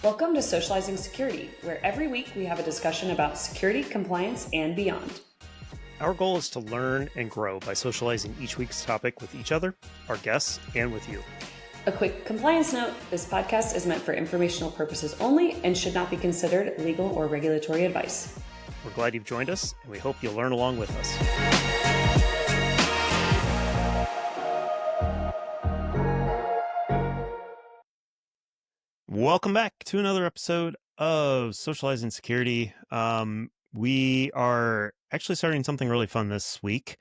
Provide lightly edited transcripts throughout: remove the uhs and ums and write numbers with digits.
Welcome to Socializing Security, where every week we have a discussion about security, compliance, and beyond. Our goal is to learn and grow by socializing each week's topic with each other, our guests, and with you. A quick compliance note, this podcast is meant for informational purposes only and should not be considered legal or regulatory advice. We're glad you've joined us, and we hope you'll learn along with us. Welcome back to another episode of Socializing Security. We are actually starting something really fun this week.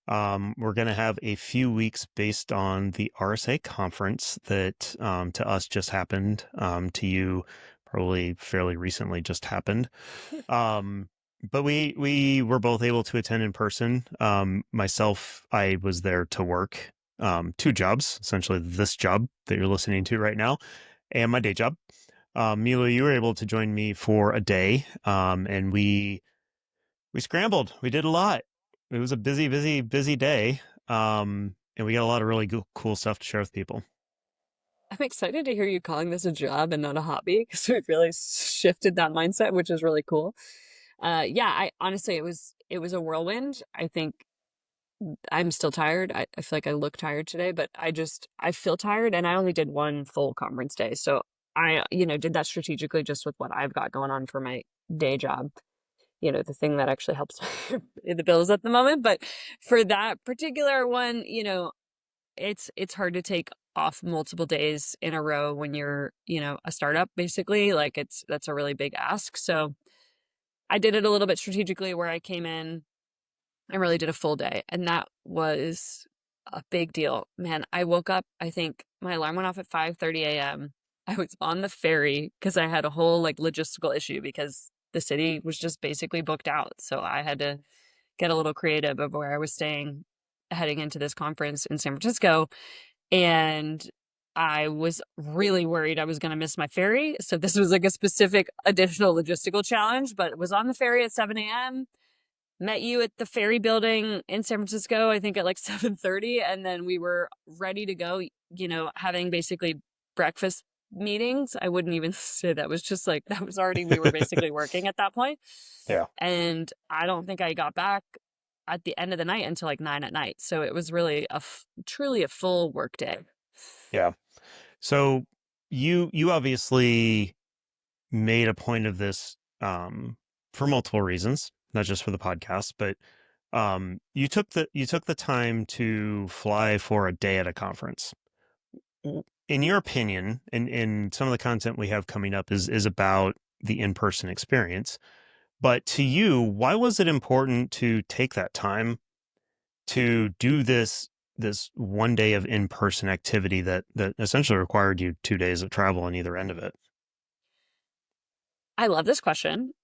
We're going to have a few weeks based on the RSA conference that to us just happened, to you probably fairly recently just happened. But we were both able to attend in person. Myself, I was there to work two jobs, essentially this job that you're listening to right now, and my day job. Milou, you were able to join me for a day, and we scrambled. We did a lot. It was a busy day, and we got a lot of really cool stuff to share with people. I'm excited to hear you calling this a job and not a hobby, because we've really shifted that mindset, which is really cool. I honestly, it was a whirlwind. I think I'm still tired. I feel like I look tired today, but I feel tired, and I only did one full conference day. So I, did that strategically just with what I've got going on for my day job. The thing that actually helps pay the bills at the moment. But for that particular one, it's hard to take off multiple days in a row when you're, a startup, basically. Like that's a really big ask. So I did it a little bit strategically where I came in and really did a full day. And that was a big deal. Man, I woke up, I think my alarm went off at 5:30 a.m. I was on the ferry because I had a whole logistical issue because the city was just basically booked out. So I had to get a little creative of where I was staying heading into this conference in San Francisco. And I was really worried I was going to miss my ferry. So this was a specific additional logistical challenge, but it was on the ferry at 7 a.m. Met you at the ferry building in San Francisco, I think at 7:30. And then we were ready to go, having basically breakfast meetings. I wouldn't even say that was just that was already, we were basically working at that point. Yeah. And I don't think I got back at the end of the night until 9 at night. So it was really truly a full work day. Yeah. So you obviously made a point of this for multiple reasons, not just for the podcast, but you took the time to fly for a day at a conference. In your opinion, and some of the content we have coming up is about the in-person experience, but to you, why was it important to take that time to do this one day of in-person activity that essentially required you 2 days of travel on either end of it? I love this question.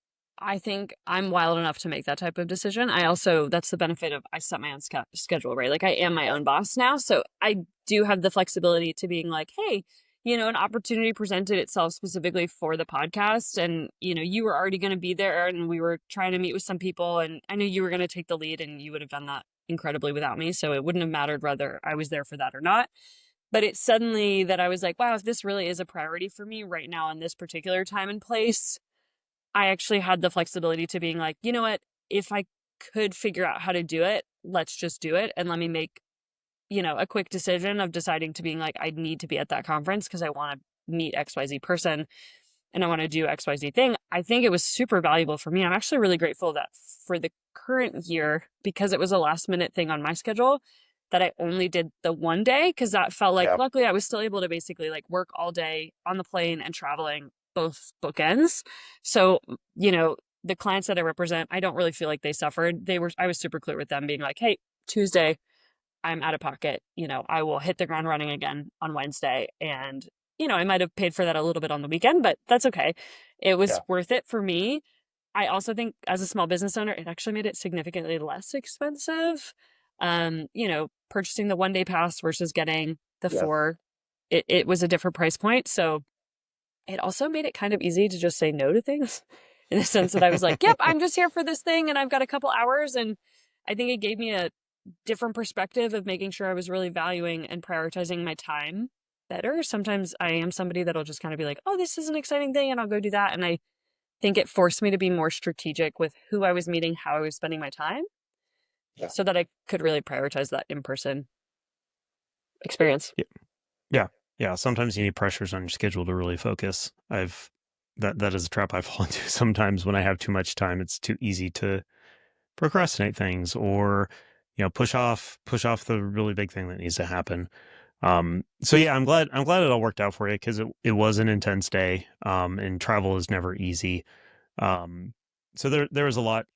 I think I'm wild enough to make that type of decision. That's the benefit of I set my own schedule, right? I am my own boss now. So I do have the flexibility to being hey, an opportunity presented itself specifically for the podcast. And, you were already going to be there and we were trying to meet with some people and I knew you were going to take the lead and you would have done that incredibly without me. So it wouldn't have mattered whether I was there for that or not. But it's suddenly that I was wow, if this really is a priority for me right now in this particular time and place, I actually had the flexibility to being you know what, if I could figure out how to do it, let's just do it. And let me make, a quick decision of deciding to being I need to be at that conference because I want to meet XYZ person and I want to do XYZ thing. I think it was super valuable for me. I'm actually really grateful that for the current year, because it was a last minute thing on my schedule, that I only did the one day because that felt luckily I was still able to basically work all day on the plane and traveling both bookends. So, the clients that I represent, I don't really feel like they suffered. I was super clear with them being hey, Tuesday, I'm out of pocket. I will hit the ground running again on Wednesday. And, I might have paid for that a little bit on the weekend, but that's okay. It was worth it for me. I also think as a small business owner, it actually made it significantly less expensive. Purchasing the 1 day pass versus getting the 4, it was a different price point. So it also made it kind of easy to just say no to things in the sense that I was yep, I'm just here for this thing and I've got a couple hours. And I think it gave me a different perspective of making sure I was really valuing and prioritizing my time better. Sometimes I am somebody that'll just kind of be like, oh, this is an exciting thing, and I'll go do that. And I think it forced me to be more strategic with who I was meeting, how I was spending my time, so that I could really prioritize that in-person experience. Yeah. Yeah. Sometimes you need pressures on your schedule to really focus. That is a trap I fall into sometimes when I have too much time. It's too easy to procrastinate things or, push off the really big thing that needs to happen. So yeah, I'm glad it all worked out for you because it was an intense day. And travel is never easy. So there was a lot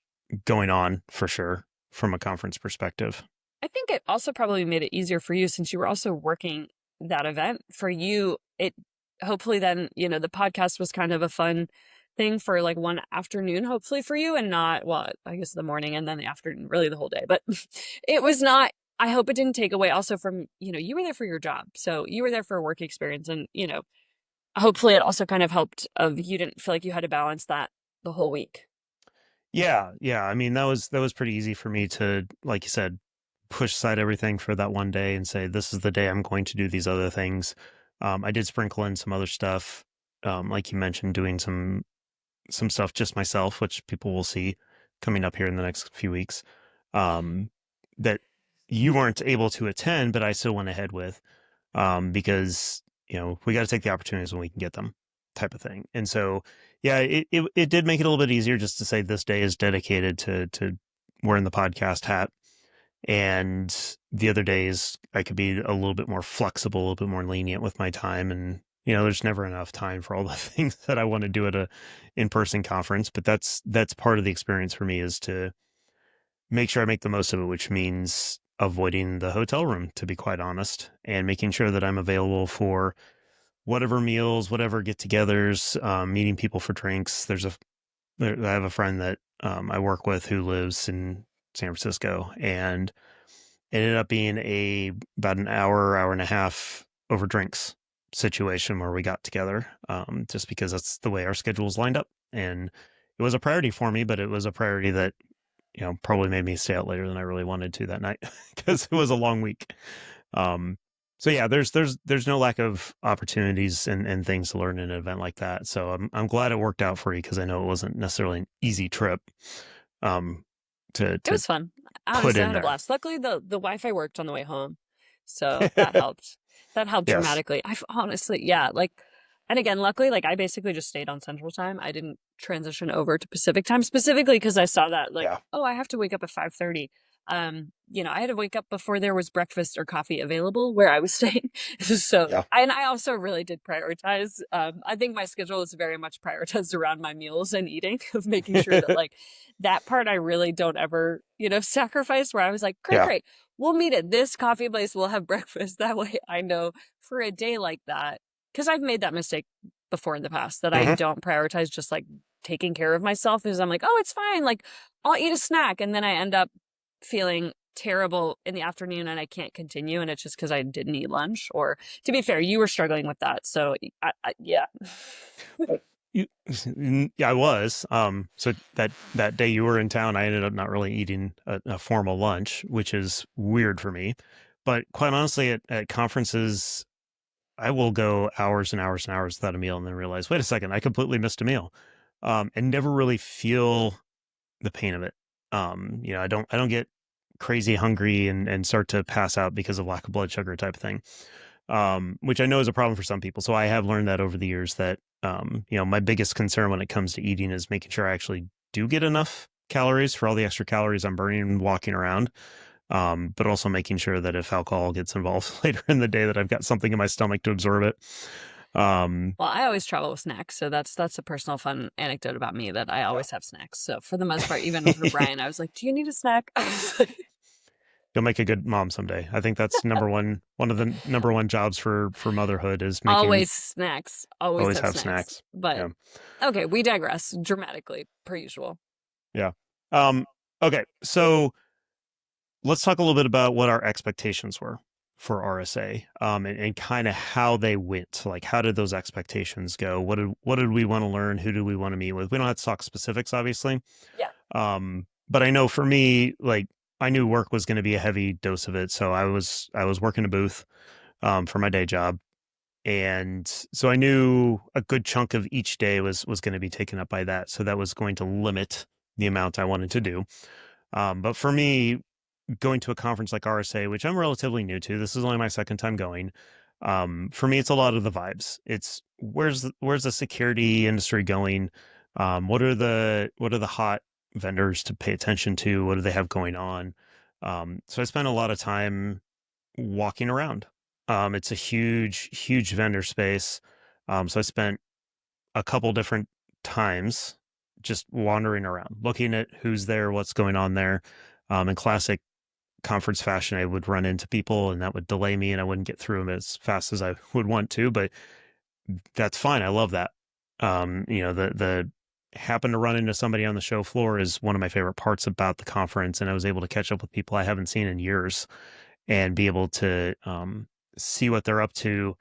going on for sure from a conference perspective. I think it also probably made it easier for you since you were also working that event. For you, it hopefully then, the podcast was kind of a fun thing for like one afternoon, hopefully for you, and not, well, I guess the morning and then the afternoon, really the whole day. But it was not, I hope it didn't take away also from, you were there for your job. So you were there for a work experience. And, hopefully it also kind of helped of you didn't feel like you had to balance that the whole week. Yeah, yeah. I mean, that was pretty easy for me to, like you said, push aside everything for that one day and say, this is the day I'm going to do these other things. I did sprinkle in some other stuff, like you mentioned, doing some stuff just myself, which people will see coming up here in the next few weeks, that you weren't able to attend, but I still went ahead with, because we got to take the opportunities when we can get them, type of thing. And so, yeah, it did make it a little bit easier just to say this day is dedicated to wearing the podcast hat. And the other days I could be a little bit more flexible, a little bit more lenient with my time. And, there's never enough time for all the things that I want to do at a in-person conference. But that's part of the experience for me, is to make sure I make the most of it, which means avoiding the hotel room, to be quite honest, and making sure that I'm available for whatever meals, whatever get-togethers, meeting people for drinks. I have a friend that I work with who lives in San Francisco, and it ended up being about an hour and a half over drinks situation where we got together, just because that's the way our schedules lined up. And it was a priority for me, but it was a priority that, probably made me stay out later than I really wanted to that night because it was a long week. So yeah, there's no lack of opportunities and things to learn in an event like that. So I'm glad it worked out for you, because I know it wasn't necessarily an easy trip. It was fun. Put Honestly, I in had a there. blast. Luckily, the Wi-Fi worked on the way home, so that helped. That helped Yes. dramatically. I've honestly, yeah, like, and again, luckily, like I basically just stayed on Central Time. I didn't transition over to Pacific Time specifically because I saw that, like, Yeah. oh, I have to wake up at 5:30. I had to wake up before there was breakfast or coffee available where I was staying. So, Yeah. and I also really did prioritize. I think my schedule is very much prioritized around my meals and eating, of making sure that like that part I really don't ever, sacrifice, where I was like, great, Yeah. great. We'll meet at this coffee place. We'll have breakfast. That way I know for a day like that, because I've made that mistake before in the past, that I Mhm. don't prioritize just like taking care of myself, because I'm like, oh, it's fine. Like I'll eat a snack. And then I end up feeling terrible in the afternoon and I can't continue. And it's just because I didn't eat lunch. Or to be fair, you were struggling with that. So yeah. Yeah, I was. So that day you were in town, I ended up not really eating a formal lunch, which is weird for me. But quite honestly, at conferences, I will go hours and hours and hours without a meal, and then realize, wait a second, I completely missed a meal, and never really feel the pain of it. I don't get crazy hungry and start to pass out because of lack of blood sugar type of thing, which I know is a problem for some people. So I have learned that over the years that, my biggest concern when it comes to eating is making sure I actually do get enough calories for all the extra calories I'm burning and walking around. But also making sure that if alcohol gets involved later in the day, that I've got something in my stomach to absorb it. Well, I always travel with snacks, so that's a personal fun anecdote about me, that I always have snacks. So for the most part, even for Brian, I was like, "Do you need a snack?" You'll make a good mom someday. I think that's one of the number one jobs for motherhood is making Always snacks. Always always have have snacks. snacks. But Yeah. okay, we digress dramatically per usual. Yeah. Okay. So let's talk a little bit about what our expectations were for RSA, and kind of how they went. Like, how did those expectations go? What did we want to learn? Who do we want to meet with? We don't have to talk specifics, obviously. Yeah. But I know for me, like, I knew work was going to be a heavy dose of it, so I was working a booth, for my day job, And so I knew a good chunk of each day was going to be taken up by that. So that was going to limit the amount I wanted to do. But for me, going to a conference like RSA, which I'm relatively new to, this is only my second time going. For me, it's a lot of the vibes. It's where's the security industry going? What are the hot vendors to pay attention to? What do they have going on? So I spent a lot of time walking around. It's a huge vendor space. So I spent a couple different times just wandering around, looking at who's there, what's going on there. In classic conference fashion, I would run into people and that would delay me and I wouldn't get through them as fast as I would want to, but that's fine. I love that. The happen to run into somebody on the show floor is one of my favorite parts about the conference. And I was able to catch up with people I haven't seen in years and be able to see what they're up to.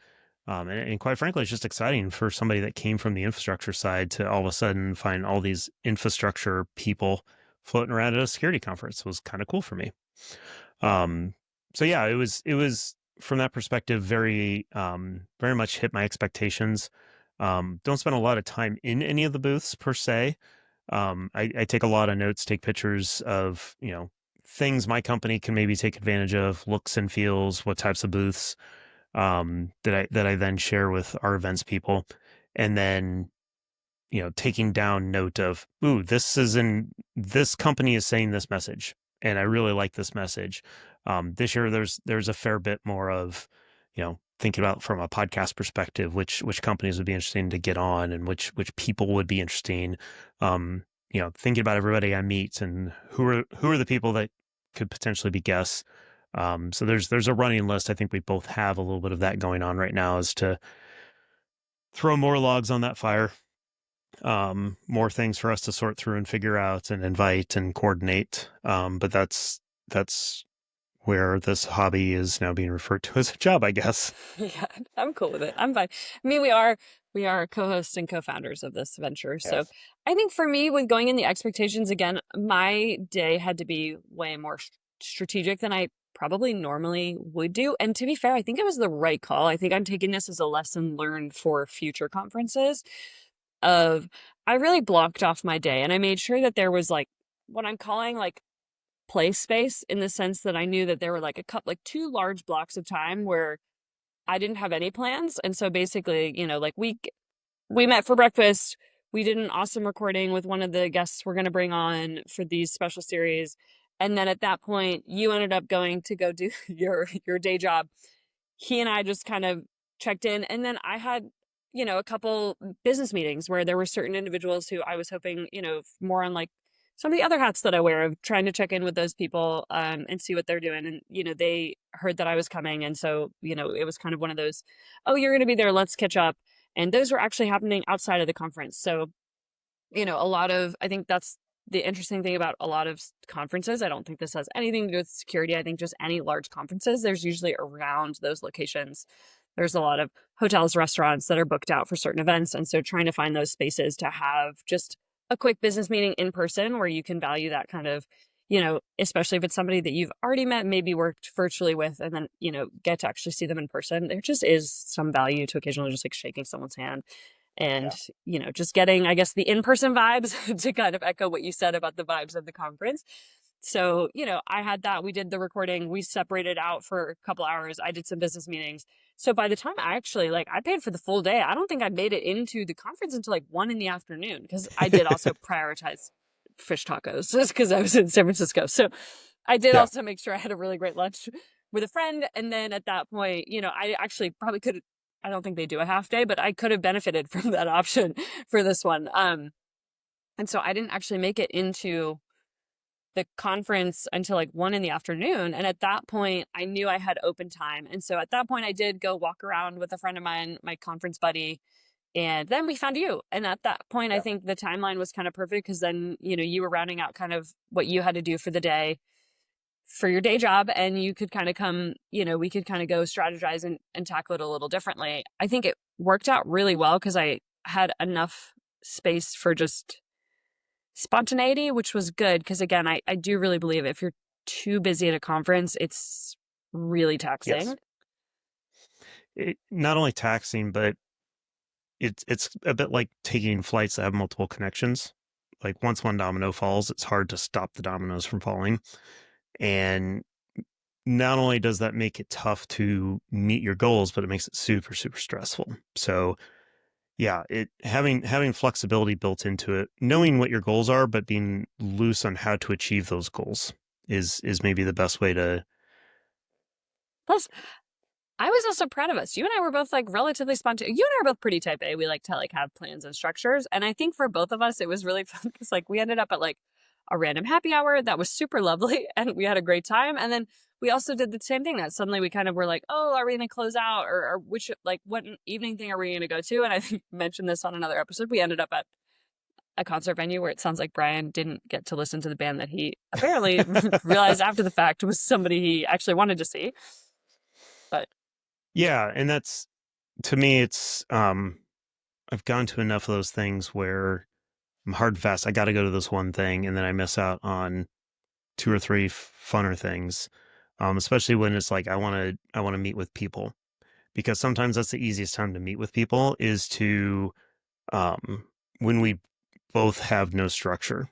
And quite frankly, it's just exciting for somebody that came from the infrastructure side to all of a sudden find all these infrastructure people floating around at a security conference. It was kind of cool for me. So yeah, it was from that perspective, very much hit my expectations. Don't spend a lot of time in any of the booths per se. I take a lot of notes, take pictures of, things my company can maybe take advantage of, looks and feels, what types of booths, that I then share with our events people. And then, taking down note of, ooh, this company is saying this message, and I really like this message. This year, there's a fair bit more of, thinking about from a podcast perspective, which companies would be interesting to get on, and which people would be interesting. Thinking about everybody I meet and who are the people that could potentially be guests. So there's a running list. I think we both have a little bit of that going on right now, is to throw more logs on that fire. More things for us to sort through and figure out and invite and coordinate. But that's where this hobby is now being referred to as a job, I guess. Yeah, I'm cool with it. I'm fine. I mean, we are co-hosts and co-founders of this venture. So Yes. I think for me, with going in the expectations again, my day had to be way more strategic than I probably normally would do. And to be fair, I think it was the right call. I think I'm taking this as a lesson learned for future conferences. Of I really blocked off my day and I made sure that there was like what I'm calling like play space, in the sense that I knew that there were like two large blocks of time where I didn't have any plans. And so basically, like we met for breakfast. We did an awesome recording with one of the guests we're going to bring on for these special series. And then at that point, you ended up going to go do your day job. He and I just kind of checked in. And then I had, a couple business meetings where there were certain individuals who I was hoping, more on like some of the other hats that I wear, of trying to check in with those people and see what they're doing. And, they heard that I was coming. And so, it was kind of one of those, oh, you're going to be there, let's catch up. And those were actually happening outside of the conference. So, I think that's the interesting thing about a lot of conferences. I don't think this has anything to do with security. I think just any large conferences, there's usually around those locations, there's a lot of hotels, restaurants that are booked out for certain events. And so trying to find those spaces to have just a quick business meeting in person where you can value that kind of, especially if it's somebody that you've already met, maybe worked virtually with, and then, get to actually see them in person. There just is some value to occasionally just like shaking someone's hand and, just getting, I guess, the in-person vibes to kind of echo what you said about the vibes of the conference. So, I had that. We did the recording. We separated out for a couple hours. I did some business meetings. So by the time I actually, I paid for the full day, I don't think I made it into the conference until 1 p.m, because I did also prioritize fish tacos just because I was in San Francisco. So I did Yeah. also make sure I had a really great lunch with a friend. And then at that point, I actually probably could, I don't think they do a half day, but I could have benefited from that option for this one. And so I didn't actually make it into the conference until 1 p.m. And at that point, I knew I had open time. And so at that point, I did go walk around with a friend of mine, my conference buddy. And then we found you. And at that point, I think the timeline was kind of perfect, because then, you were rounding out kind of what you had to do for the day for your day job. And you could kind of come, we could kind of go strategize and tackle it a little differently. I think it worked out really well because I had enough space for just spontaneity, which was good. Because again, I do really believe if you're too busy at a conference, it's really taxing. Yes. not only taxing, but it's a bit like taking flights that have multiple connections. Like once one domino falls, it's hard to stop the dominoes from falling. And not only does that make it tough to meet your goals, but it makes it super, super stressful. So yeah, it having flexibility built into it, knowing what your goals are, but being loose on how to achieve those goals is maybe the best way to. Plus, I was also proud of us. You and I were both like relatively spontaneous. You and I are both pretty type A. We like to like have plans and structures. And I think for both of us, it was really fun because like we ended up at like a random happy hour that was super lovely and we had a great time. And then we also did the same thing that suddenly we kind of were like, oh, are we going to close out or which like what evening thing are we going to go to? And I think I mentioned this on another episode. We ended up at a concert venue where it sounds like Brian didn't get to listen to the band that he apparently realized after the fact was somebody he actually wanted to see. But Yeah, and that's to me, it's I've gone to enough of those things where I'm hard and fast. I got to go to this one thing, and then I miss out on two or three funner things. Especially when it's like I want to meet with people, because sometimes that's the easiest time to meet with people is to when we both have no structure.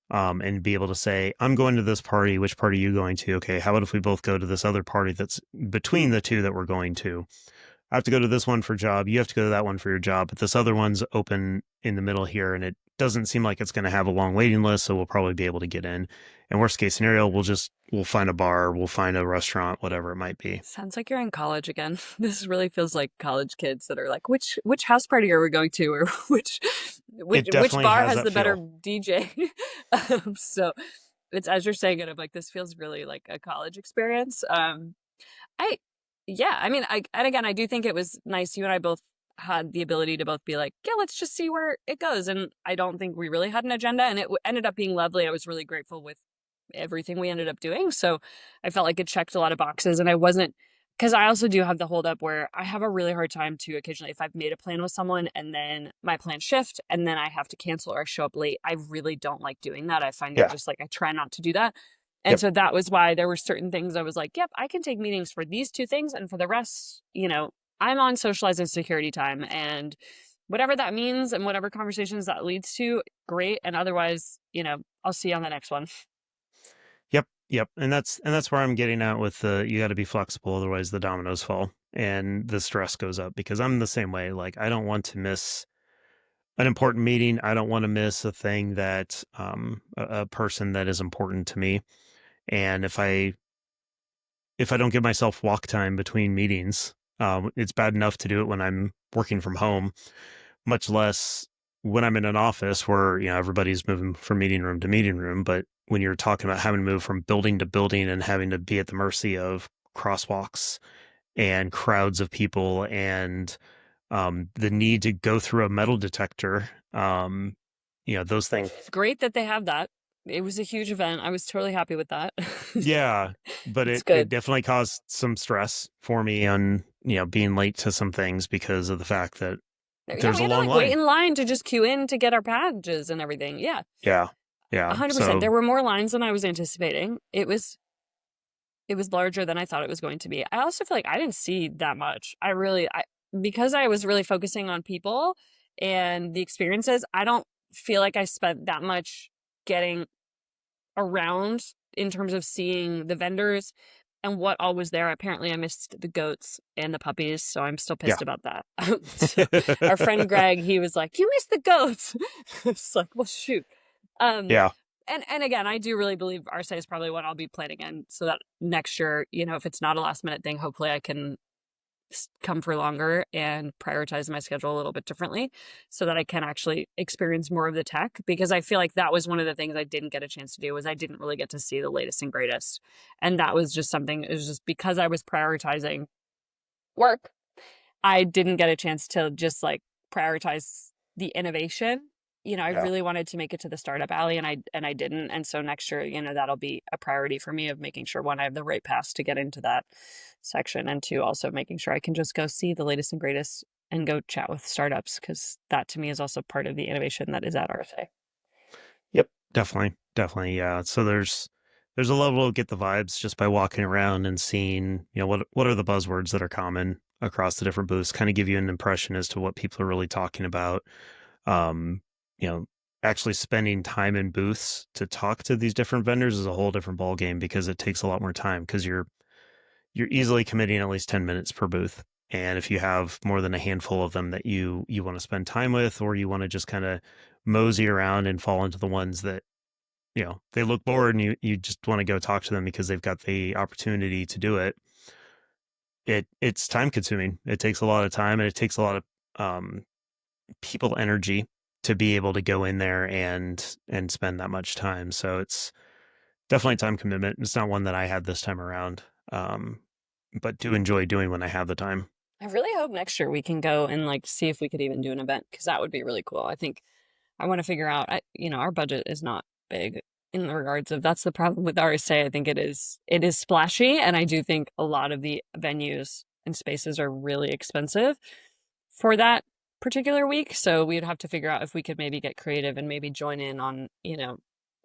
And be able to say, I'm going to this party. Which party are you going to? Okay, how about if we both go to this other party that's between the two that we're going to? I have to go to this one for job. You have to go to that one for your job. But this other one's open in the middle here, and it doesn't seem like it's going to have a long waiting list, so we'll probably be able to get in. And worst case scenario, we'll find a bar, we'll find a restaurant, whatever it might be. sounds like you're in college again. This really feels like college kids that are like, which house party are we going to, or which Definitely bar has has that the better feel. DJ? So it's as you're saying it, I'm like, this feels really like a college experience. I yeah, I mean, and again, I do think it was nice. You and I both had the ability to both be like, yeah, let's just see where it goes. And I don't think we really had an agenda, and it ended up being lovely. I was really grateful with everything we ended up doing. So I felt like it checked a lot of boxes, and I wasn't because I also do have the holdup where I have a really hard time to occasionally, if I've made a plan with someone and then my plans shift and then I have to cancel or I show up late, I really don't like doing that. I find it Yeah. just like I try not to do that. And Yep. so that was why there were certain things I was like, yep, I can take meetings for these two things. And for the rest, I'm on socializing security time. And whatever that means and whatever conversations that leads to, great. And otherwise, I'll see you on the next one. Yep. Yep. And that's where I'm getting at with you got to be flexible, otherwise the dominoes fall and the stress goes up, because I'm the same way. Like I don't want to miss an important meeting. I don't want to miss a thing that a person that is important to me. And if I don't give myself walk time between meetings, it's bad enough to do it when I'm working from home, much less when I'm in an office where everybody's moving from meeting room to meeting room. But when you're talking about having to move from building to building and having to be at the mercy of crosswalks and crowds of people and the need to go through a metal detector, those things. Great that they have that. It was a huge event. I was totally happy with that. Yeah, but It's it good. definitely caused some stress for me on, being late to some things because of the fact that Yeah, there's we a had to long like wait line. in line to just queue in to get our badges and everything. Yeah, Yeah. Yeah. 100%. So There were more lines than I was anticipating. It was larger than I thought it was going to be. I also feel like I didn't see that much. Because I was really focusing on people and the experiences, I don't feel like I spent that much getting around in terms of seeing the vendors and what all was there. Apparently, I missed the goats and the puppies, so I'm still yeah. pissed about that. So our friend Greg, he was like, "You missed the goats." It's like, well, shoot. Um, Yeah. and again, I do really believe RSA is probably what I'll be planning in, so that next year, if it's not a last minute thing, hopefully I can come for longer and prioritize my schedule a little bit differently so that I can actually experience more of the tech, because I feel like that was one of the things I didn't get a chance to do was I didn't really get to see the latest and greatest. And that was just something, it was just because I was prioritizing work, I didn't get a chance to just like prioritize the innovation. I Yeah. really wanted to make it to the startup alley and I didn't. And so next year, that'll be a priority for me of making sure, one, I have the right pass to get into that section, and two, also making sure I can just go see the latest and greatest and go chat with startups, because that to me is also part of the innovation that is at RSA. Yep. Definitely. Definitely. Yeah. So there's a level of get the vibes just by walking around and seeing, what are the buzzwords that are common. across the different booths, kind of give you an impression as to what people are really talking about. Um, you know, actually spending time in booths to talk to these different vendors is a whole different ballgame because it takes a lot more time because you're easily committing at least 10 minutes per booth. And if you have more than a handful of them that you want to spend time with, or you want to just kind of mosey around and fall into the ones that, they look bored and you just want to go talk to them because they've got the opportunity to do it. It's time consuming. It takes a lot of time and it takes a lot of people energy to be able to go in there and spend that much time. So it's definitely time commitment. It's not one that I had this time around. But do enjoy doing when I have the time. I really hope next year we can go and like see if we could even do an event, because that would be really cool. I think I want to figure out, our budget is not big in regards of, that's the problem with RSA. I think it is splashy. And I do think a lot of the venues and spaces are really expensive for that particular week. So we'd have to figure out if we could maybe get creative and maybe join in on,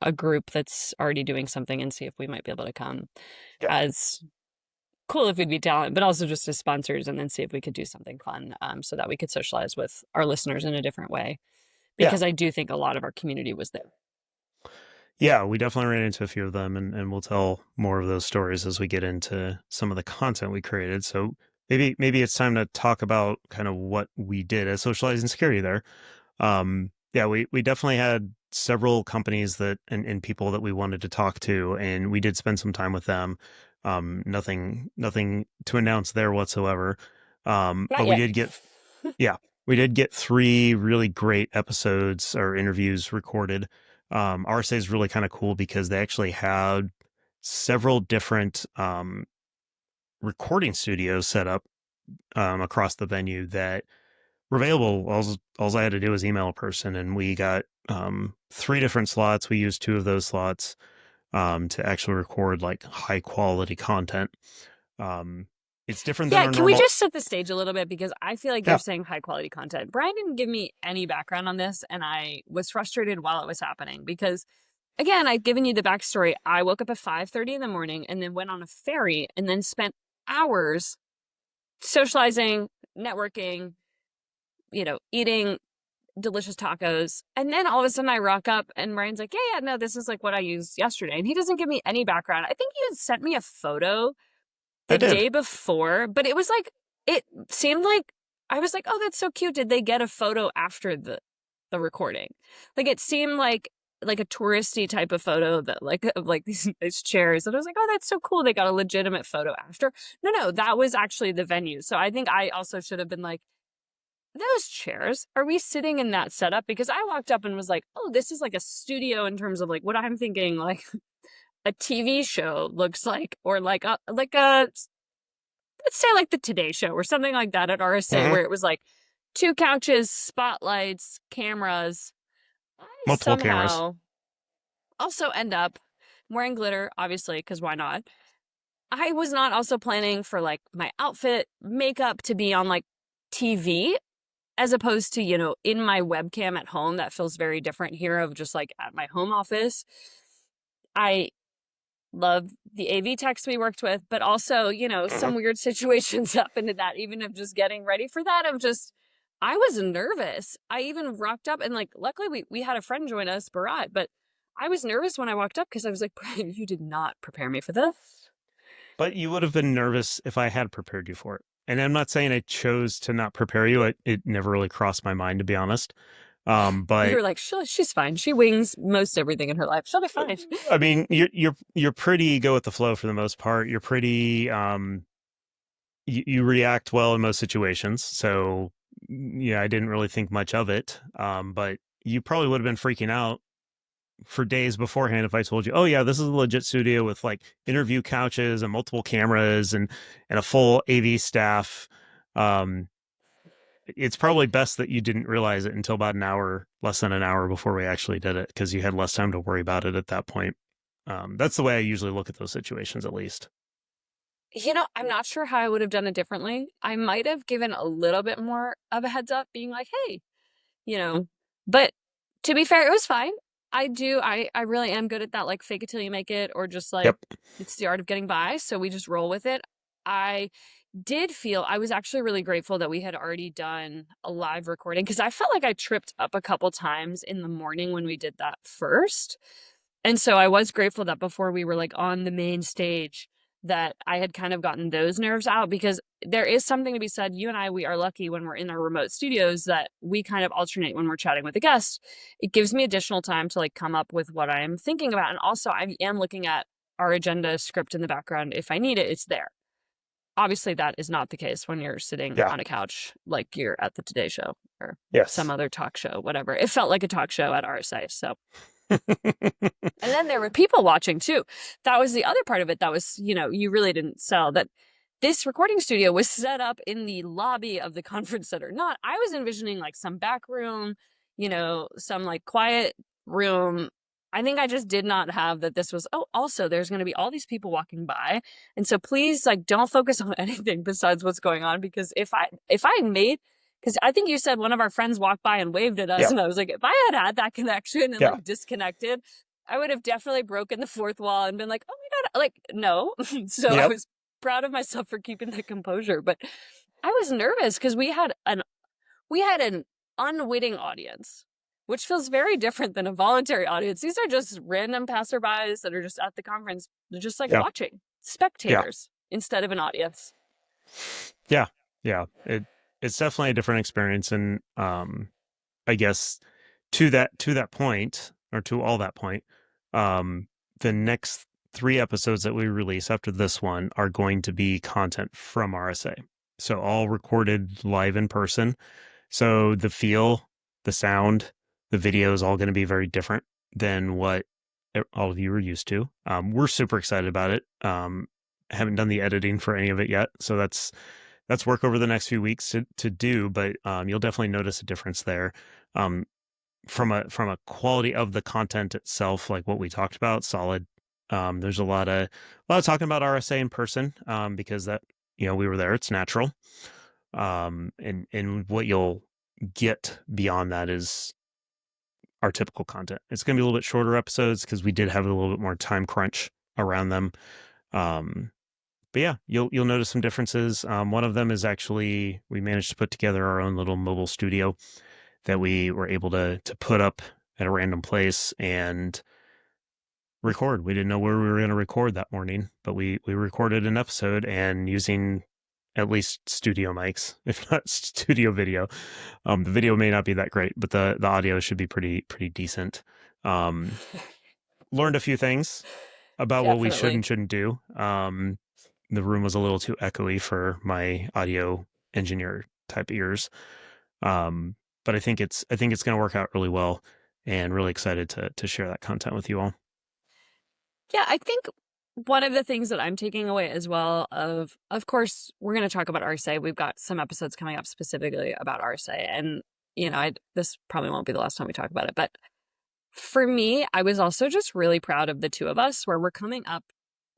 a group that's already doing something and see if we might be able to come. Yeah. As cool if we'd be talent, but also just as sponsors, and then see if we could do something fun, so that we could socialize with our listeners in a different way. Because I do think a lot of our community was there. Yeah, we definitely ran into a few of them, and we'll tell more of those stories as we get into some of the content we created. So maybe it's time to talk about kind of what we did as Socializing Security there. Yeah, we definitely had several companies that and people that we wanted to talk to, and we did spend some time with them. Nothing to announce there whatsoever. But we did get, yeah, we did get 3 really great episodes or interviews recorded. RSA is really kind of cool because they actually had several different recording studios set up across the venue that were available. All I had to do was email a person, and we got 3 different slots. We used 2 of those slots to actually record like high quality content. It's different than our Can normal. we just set the stage a little bit, because I feel like Yeah. you're saying high quality content. Brian didn't give me any background on this, and I was frustrated while it was happening because, again, I've given you the backstory. I woke up at 5:30 in the morning and then went on a ferry and then spent hours socializing, networking, eating delicious tacos. And then all of a sudden I rock up and Brian's like, yeah, no, this is like what I used yesterday. And he doesn't give me any background. I think you had sent me a photo the day before, but it was like, it seemed like, I was like, oh, that's so cute. Did they get a photo after the recording? Like, it seemed like a touristy type of photo that of these chairs. And I was like, oh, that's so cool. They got a legitimate photo after. No, that was actually the venue. So I think I also should have been like, those chairs, are we sitting in that setup? Because I walked up and was like, oh, this is like a studio in terms of like what I'm thinking like a TV show looks like, or like a let's say like the Today Show or something like that at RSA, where it was like 2 couches, spotlights, cameras. Multiple cameras. Also end up wearing glitter, obviously, because why not? I was not also planning for like my outfit, makeup to be on like TV, as opposed to, in my webcam at home. That feels very different here, of just like at my home office. I love the AV techs we worked with, but also, some weird situations up into that, even of just getting ready for that, I was nervous. I even rocked up and like, luckily we had a friend join us, Barat, but I was nervous when I walked up because I was like, Brian, you did not prepare me for this. But you would have been nervous if I had prepared you for it. And I'm not saying I chose to not prepare you. It never really crossed my mind, to be honest. But you were like, she's fine. She wings most everything in her life. She'll be fine. I mean, you're pretty go with the flow for the most part. You're pretty you react well in most situations. So yeah, I didn't really think much of it. But you probably would have been freaking out for days beforehand if I told you, oh yeah, this is a legit studio with like interview couches and multiple cameras and a full AV staff. It's probably best that you didn't realize it until about less than an hour before we actually did it, because you had less time to worry about it at that point. That's the way I usually look at those situations, at least. I'm not sure how I would have done it differently. I might have given a little bit more of a heads up, being like, hey, but to be fair, it was fine. I really am good at that, like fake it till you make it, or just like, Yep. It's the art of getting by. So we just roll with it. did feel, I was actually really grateful that we had already done a live recording, because I felt like I tripped up a couple times in the morning when we did that first. And so I was grateful that before we were like on the main stage, that I had kind of gotten those nerves out, because there is something to be said. You and I, we are lucky when we're in our remote studios that we kind of alternate when we're chatting with a guest. It gives me additional time to like come up with what I'm thinking about. And also I am looking at our agenda script in the background. If I need it, it's there. Obviously, that is not the case when you're sitting Yeah. on a couch like you're at the Today Show or Yes. some other talk show, whatever. It felt like a talk show at RSA. So, and then there were people watching too. That was the other part of it. That was, you really didn't sell that. This recording studio was set up in the lobby of the conference center. Not, I was envisioning like some back room, some like quiet room. I think I just did not have that this was, also there's going to be all these people walking by. And so please, like, don't focus on anything besides what's going on. Because if I made, because I think you said one of our friends walked by and waved at us. Yeah. And I was like, if I had that connection and Yeah. like disconnected, I would have definitely broken the fourth wall and been like, oh my God, like, no. So I was proud of myself for keeping that composure. But I was nervous because we had an unwitting audience, which feels very different than a voluntary audience. These are just random passerbys that are just at the conference. They're just like watching, spectators instead of an audience. Yeah. Yeah. It's definitely a different experience. And I guess to that point, or to all that point, the next 3 episodes that we release after this one are going to be content from RSA. So all recorded live in person. So the feel, the sound, the video is all going to be very different than what all of you are used to. We're super excited about it. Haven't done the editing for any of it yet. So that's work over the next few weeks to do, but you'll definitely notice a difference there. From a quality of the content itself, like what we talked about, solid. There's a lot of talking about RSA in person, because that, we were there, it's natural. And what you'll get beyond that is our typical content. It's going to be a little bit shorter episodes because we did have a little bit more time crunch around them. But yeah, you'll notice some differences. One of them is actually we managed to put together our own little mobile studio that we were able to put up at a random place and record. We didn't know where we were going to record that morning, but we recorded an episode, and using at least studio mics, if not studio video. The video may not be that great, but the audio should be pretty decent. Learned a few things about what we should and shouldn't do. The room was a little too echoey for my audio engineer type ears. But I think it's going to work out really well, and really excited to share that content with you all. Yeah, I think one of the things that I'm taking away as well, of course, we're going to talk about RSA. We've got some episodes coming up specifically about RSA, and this probably won't be the last time we talk about it. But for me, I was also just really proud of the two of us, where we're coming up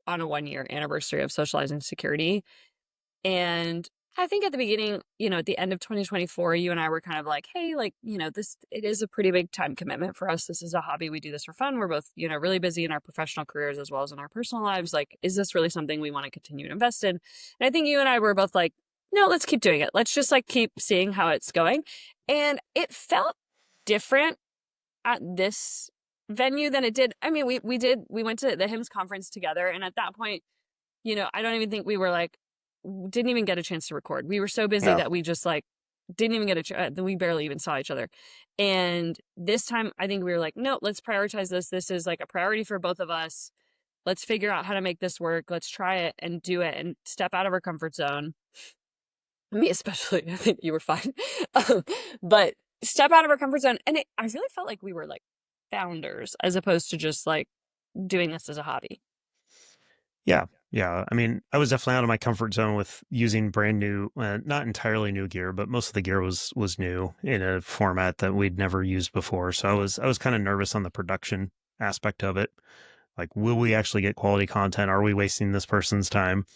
on a 1-year anniversary of Socializing Security. And I think at the beginning, at the end of 2024, you and I were kind of like, hey, like, it is a pretty big time commitment for us. This is a hobby. We do this for fun. We're both, really busy in our professional careers as well as in our personal lives. Like, is this really something we want to continue to invest in? And I think you and I were both like, no, let's keep doing it. Let's just like keep seeing how it's going. And it felt different at this venue than it did. I mean, we went to the HIMSS conference together. And at that point, I don't even think we were like, didn't even get a chance to record. We were so busy that we just like didn't even get we barely even saw each other. And this time I think we were like, no, let's prioritize this. This is like a priority for both of us. Let's figure out how to make this work. Let's try it and do it and step out of our comfort zone. Me especially. I think you were fine. But step out of our comfort zone. And I really felt like we were like founders as opposed to just like doing this as a hobby. Yeah. Yeah. I mean, I was definitely out of my comfort zone with using brand new, not entirely new gear, but most of the gear was new in a format that we'd never used before. So I was kind of nervous on the production aspect of it. Like, will we actually get quality content? Are we wasting this person's time?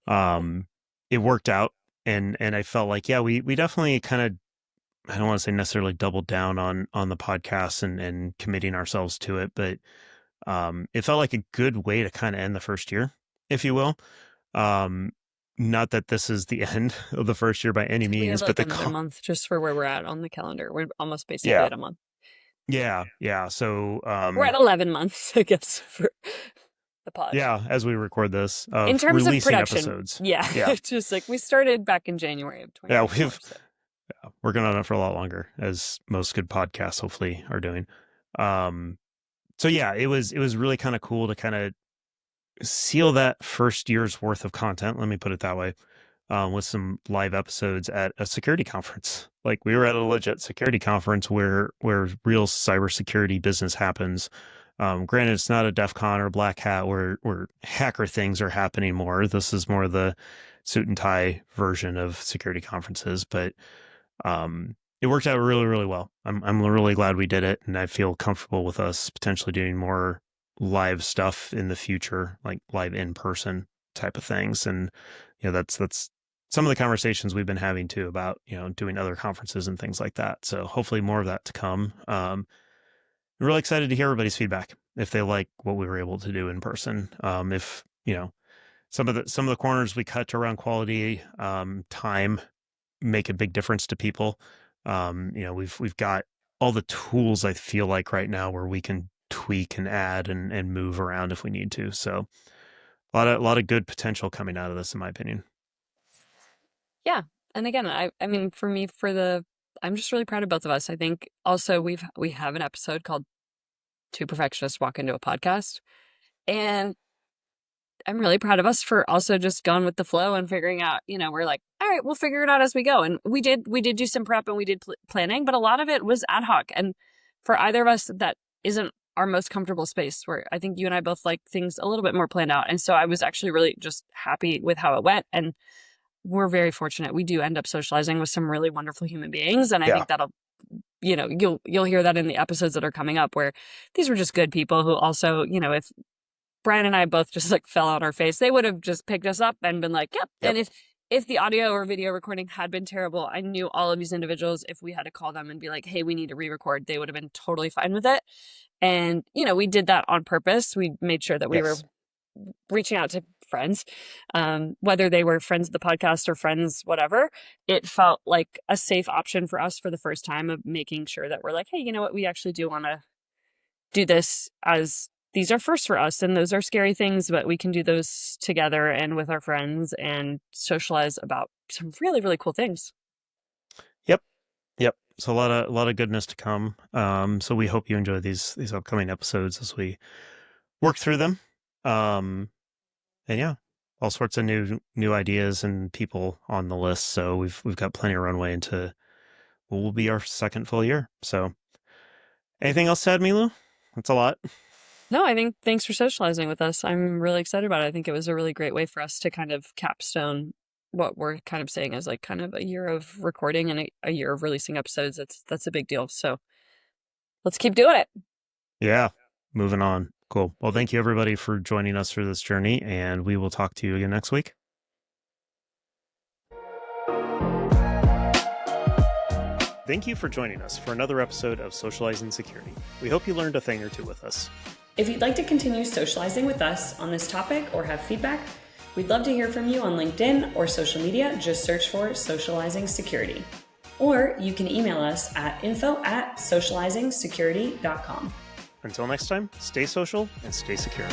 It worked out. And I felt like, yeah, we definitely kind of, I don't want to say necessarily doubled down on the podcast and committing ourselves to it, but it felt like a good way to kind of end the first year, if you will. not that this is the end of the first year by any We means, have but like another month just for where we're at on the calendar. We're almost basically yeah, at a month. yeah. So, We're at 11 months, I guess, for the pod. yeah, as we record this, In terms of releasing production, episodes. yeah. Yeah. Just like we started back in January of 2024. So. Working on it for a lot longer, as most good podcasts hopefully are doing. So yeah, it was really kind of cool to kind of seal that first year's worth of content. Let me put it that way. With some live episodes at a security conference. Like we were at a legit security conference where real cybersecurity business happens. Granted, it's not a DEF CON or Black Hat where hacker things are happening more. This is more the suit and tie version of security conferences, but it worked out really, really well. I'm really glad we did it, and I feel comfortable with us potentially doing more live stuff in the future, like live in person type of things. And that's some of the conversations we've been having too about doing other conferences and things like that. So hopefully more of that to come. I'm really excited to hear everybody's feedback if they like what we were able to do in person. If some of the corners we cut around quality, time make a big difference to people. We've got all the tools I feel like right now where we can tweak and add and move around if we need to. So a lot of good potential coming out of this, in my opinion. Yeah. And again, I mean, for me, I'm just really proud of both of us. I think also we have an episode called Two Perfectionists Walk Into a Podcast. And I'm really proud of us for also just going with the flow and figuring out, we're like, all right, we'll figure it out as we go. And we did do some prep and we did planning, but a lot of it was ad hoc. And for either of us, that isn't our most comfortable space, where I think you and I both like things a little bit more planned out. And so I was actually really just happy with how it went. And we're very fortunate. We do end up socializing with some really wonderful human beings. And I think that'll, you'll hear that in the episodes that are coming up, where these were just good people who also, if Brian and I both just like fell on our face, they would have just picked us up and been like, yep. And if the audio or video recording had been terrible, I knew all of these individuals, if we had to call them and be like, hey, we need to re-record, they would have been totally fine with it. And, we did that on purpose. We made sure that we were reaching out to friends, whether they were friends of the podcast or friends, whatever. It felt like a safe option for us for the first time of making sure that we're like, hey, you know what? We actually do want to do this, as these are first for us, and those are scary things, but we can do those together and with our friends and socialize about some really, really cool things. Yep. So a lot of goodness to come. So we hope you enjoy these upcoming episodes as we work through them. And yeah, all sorts of new ideas and people on the list. So we've got plenty of runway into what will be our second full year. So anything else to add, Milou? That's a lot. No, I think thanks for socializing with us. I'm really excited about it. I think it was a really great way for us to kind of capstone what we're kind of saying is like kind of a year of recording and a year of releasing episodes. That's a big deal. So let's keep doing it. Yeah, moving on. Cool. Well, thank you everybody for joining us through this journey, and we will talk to you again next week. Thank you for joining us for another episode of Socializing Security. We hope you learned a thing or two with us. If you'd like to continue socializing with us on this topic or have feedback, we'd love to hear from you on LinkedIn or social media. Just search for Socializing Security. Or you can email us at info@socializingsecurity.com. Until next time, stay social and stay secure.